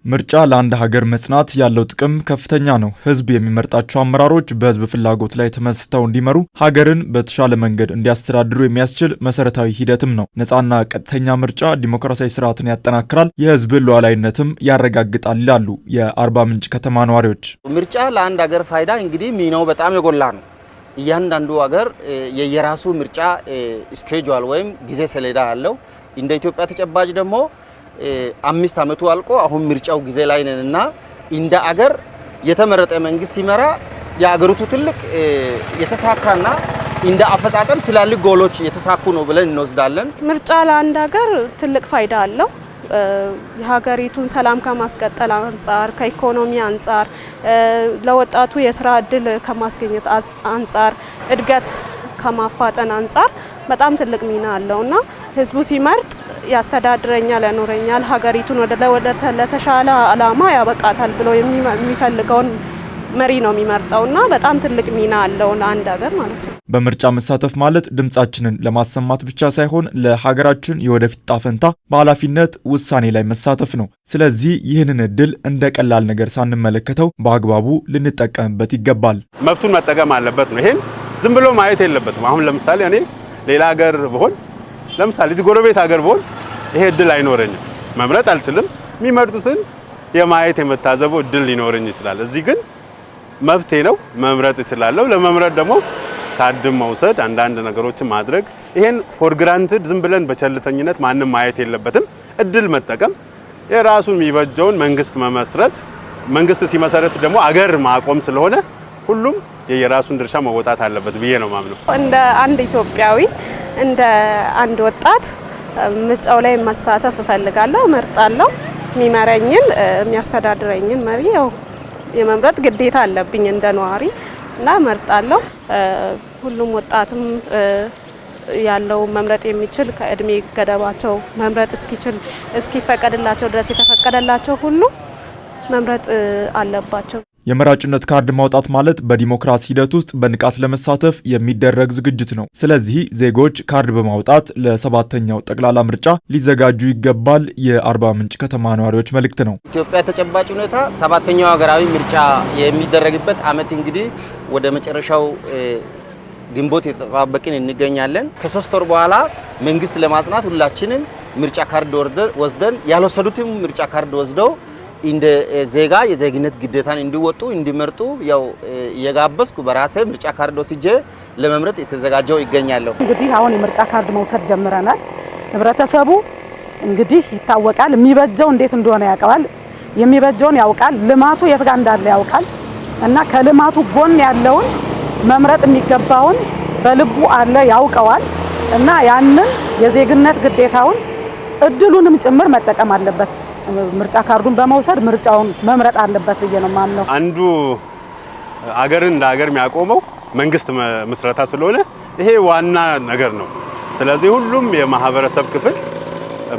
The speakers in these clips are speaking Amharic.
ምርጫ ለአንድ ሀገር መጽናት ያለው ጥቅም ከፍተኛ ነው። ህዝብ የሚመርጣቸው አመራሮች በህዝብ ፍላጎት ላይ ተመስርተው እንዲመሩ፣ ሀገርን በተሻለ መንገድ እንዲያስተዳድሩ የሚያስችል መሰረታዊ ሂደትም ነው። ነፃና ቀጥተኛ ምርጫ ዲሞክራሲያዊ ስርዓትን ያጠናክራል፣ የህዝብን ሉዓላዊነትም ያረጋግጣል ይላሉ የአርባ ምንጭ ከተማ ነዋሪዎች። ምርጫ ለአንድ ሀገር ፋይዳ እንግዲህ ሚናው በጣም የጎላ ነው። እያንዳንዱ ሀገር የየራሱ ምርጫ ስኬጁል ወይም ጊዜ ሰሌዳ አለው። እንደ ኢትዮጵያ ተጨባጭ ደግሞ 5 ዓመቱ አልቆ አሁን ምርጫው ጊዜ ላይ ነንና እንደ አገር የተመረጠ መንግስት ሲመራ የአገሪቱ ትልቅ የተሳካና እንደ አፈጻጸም ትላልቅ ጎሎች የተሳኩ ነው ብለን እንወስዳለን። ምርጫ ለአንድ ሀገር ትልቅ ፋይዳ አለው። የሀገሪቱን ሰላም ከማስቀጠል አንጻር፣ ከኢኮኖሚ አንጻር፣ ለወጣቱ የስራ እድል ከማስገኘት አንጻር፣ እድገት ከማፋጠን አንጻር በጣም ትልቅ ሚና አለውና ህዝቡ ሲመርጥ ያስተዳድረኛል፣ ያኖረኛል፣ ሀገሪቱን ወደ ለተሻለ አላማ ያበቃታል ብሎ የሚፈልገውን መሪ ነው የሚመርጠውና በጣም ትልቅ ሚና አለው ለአንድ ሀገር ማለት ነው። በምርጫ መሳተፍ ማለት ድምጻችንን ለማሰማት ብቻ ሳይሆን ለሀገራችን የወደፊት ጣፈንታ በኃላፊነት ውሳኔ ላይ መሳተፍ ነው። ስለዚህ ይህንን እድል እንደ ቀላል ነገር ሳንመለከተው በአግባቡ ልንጠቀምበት ይገባል። መብቱን መጠቀም አለበት ነው። ይሄን ዝም ብሎ ማየት የለበትም። አሁን ለምሳሌ እኔ ሌላ ሀገር ብሆን፣ ለምሳሌ እዚህ ጎረቤት ሀገር ብሆን ይሄ እድል አይኖረኝም፣ መምረጥ አልችልም። የሚመርጡትን የማየት የመታዘበው እድል ሊኖረኝ ይችላል። እዚህ ግን መብቴ ነው፣ መምረጥ እችላለሁ። ለመምረጥ ደግሞ ካርድም መውሰድ፣ አንዳንድ ነገሮችን ማድረግ፣ ይሄን ፎር ግራንትድ ዝም ብለን በቸልተኝነት ማንም ማየት የለበትም። እድል መጠቀም፣ የራሱን የሚበጀውን መንግስት መመስረት፣ መንግስት ሲመሰረት ደግሞ አገር ማቆም ስለሆነ ሁሉም የራሱን ድርሻ መወጣት አለበት ብዬ ነው ማምነው። እንደ አንድ ኢትዮጵያዊ፣ እንደ አንድ ወጣት ምርጫው ላይ መሳተፍ እፈልጋለሁ፣ እመርጣለሁ። የሚመረኝን የሚያስተዳድረኝን መሪ የመምረጥ ግዴታ አለብኝ እንደ ነዋሪ እና እመርጣለሁ። ሁሉም ወጣትም ያለው መምረጥ የሚችል ከእድሜ ገደባቸው መምረጥ እስኪፈቀድላቸው ድረስ የተፈቀደላቸው ሁሉ መምረጥ አለባቸው። የመራጭነት ካርድ ማውጣት ማለት በዲሞክራሲ ሂደት ውስጥ በንቃት ለመሳተፍ የሚደረግ ዝግጅት ነው። ስለዚህ ዜጎች ካርድ በማውጣት ለ7ኛው ጠቅላላ ምርጫ ሊዘጋጁ ይገባል የአርባ ምንጭ ከተማ ነዋሪዎች መልእክት ነው። ኢትዮጵያ ተጨባጭ ሁኔታ 7ኛው ሀገራዊ ምርጫ የሚደረግበት ዓመት እንግዲህ ወደ መጨረሻው ግንቦት የተጠባበቅን እንገኛለን። ከ3 ወር በኋላ መንግስት ለማጽናት ሁላችንም ምርጫ ካርድ ወስደን ያልወሰዱትም ምርጫ ካርድ ወስደው እንደ ዜጋ የዜግነት ግዴታን እንዲወጡ እንዲመርጡ ያው የጋበዝኩ በራሴ ምርጫ ካርድ ወስጄ ለመምረጥ የተዘጋጀው ይገኛለሁ። እንግዲህ አሁን የምርጫ ካርድ መውሰድ ጀምረናል። ህብረተሰቡ እንግዲህ ይታወቃል፣ የሚበጀው እንዴት እንደሆነ ያውቃል፣ የሚበጀውን ያውቃል፣ ልማቱ የት ጋር እንዳለ ያውቃል እና ከልማቱ ጎን ያለውን መምረጥ የሚገባውን በልቡ አለ ያውቀዋል እና ያንን የዜግነት ግዴታውን እድሉንም ጭምር መጠቀም አለበት። ምርጫ ካርዱን በመውሰድ ምርጫውን መምረጥ አለበት ብዬ ነው ማምነው። አንዱ አገርን እንደ አገር የሚያቆመው መንግስት ምስረታ ስለሆነ ይሄ ዋና ነገር ነው። ስለዚህ ሁሉም የማህበረሰብ ክፍል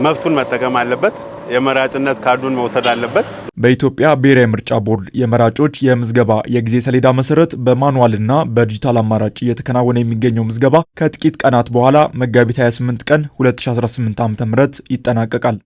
መብቱን መጠቀም አለበት፣ የመራጭነት ካርዱን መውሰድ አለበት። በኢትዮጵያ ብሔራዊ ምርጫ ቦርድ የመራጮች የምዝገባ የጊዜ ሰሌዳ መሰረት በማኑዋልና በዲጂታል አማራጭ እየተከናወነ የሚገኘው ምዝገባ ከጥቂት ቀናት በኋላ መጋቢት 28 ቀን 2018 ዓ.ም ይጠናቀቃል።